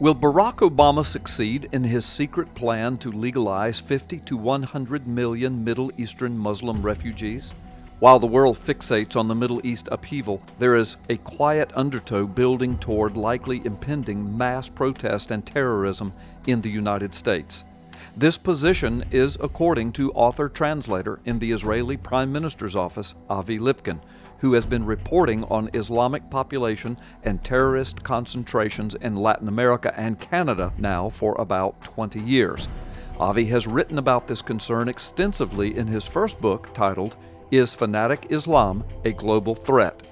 Will Barack Obama succeed in his secret plan to legalize 50 to 100 million Middle Eastern Muslim refugees? While the world fixates on the Middle East upheaval, there is a quiet undertow building toward likely impending mass protest and terrorism in the United States. This position is according to author-translator in the Israeli Prime Minister's office, Avi Lipkin, who has been reporting on Islamic population and terrorist concentrations in Latin America and Canada now for about 20 years. Avi has written about this concern extensively in his first book titled, "Is Fanatic Islam a Global Threat?"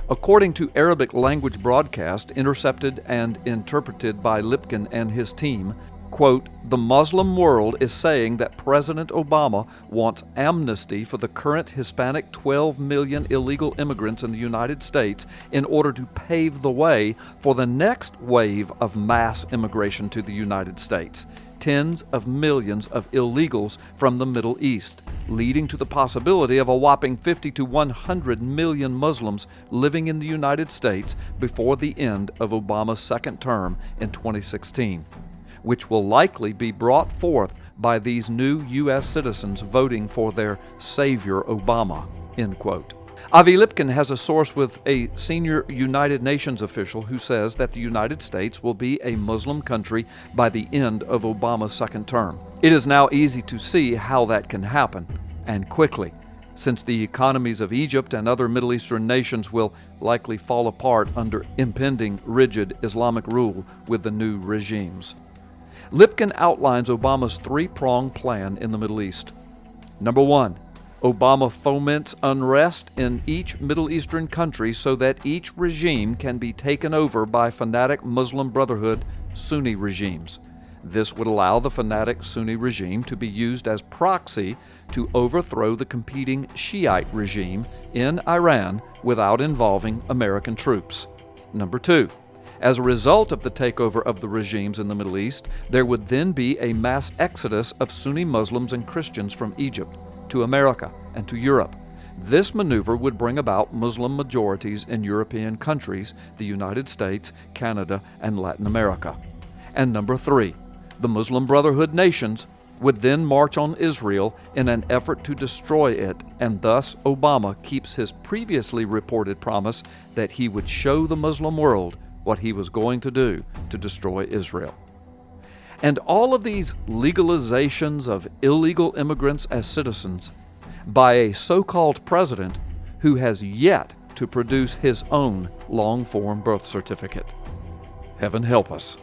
According to Arabic language broadcast intercepted and interpreted by Lipkin and his team, quote, "The Muslim world is saying that President Obama wants amnesty for the current Hispanic 12 million illegal immigrants in the United States in order to pave the way for the next wave of mass immigration to the United States, tens of millions of illegals from the Middle East, leading to the possibility of a whopping 50 to 100 million Muslims living in the United States before the end of Obama's second term in 2016. which will likely be brought forth by these new U.S. citizens voting for their savior Obama," end quote. Avi Lipkin has a source with a senior United Nations official who says that the United States will be a Muslim country by the end of Obama's second term. It is now easy to see how that can happen, and quickly, since the economies of Egypt and other Middle Eastern nations will likely fall apart under impending rigid Islamic rule with the new regimes. Lipkin outlines Obama's three-pronged plan in the Middle East. Number one, Obama foments unrest in each Middle Eastern country so that each regime can be taken over by fanatic Muslim Brotherhood Sunni regimes. This would allow the fanatic Sunni regime to be used as proxy to overthrow the competing Shiite regime in Iran without involving American troops. Number two, as a result of the takeover of the regimes in the Middle East, there would then be a mass exodus of Sunni Muslims and Christians from Egypt to America and to Europe. This maneuver would bring about Muslim majorities in European countries, the United States, Canada, and Latin America. And number three, the Muslim Brotherhood nations would then march on Israel in an effort to destroy it, and thus Obama keeps his previously reported promise that he would show the Muslim world what he was going to do to destroy Israel. And all of these legalizations of illegal immigrants as citizens by a so-called president who has yet to produce his own long-form birth certificate. Heaven help us.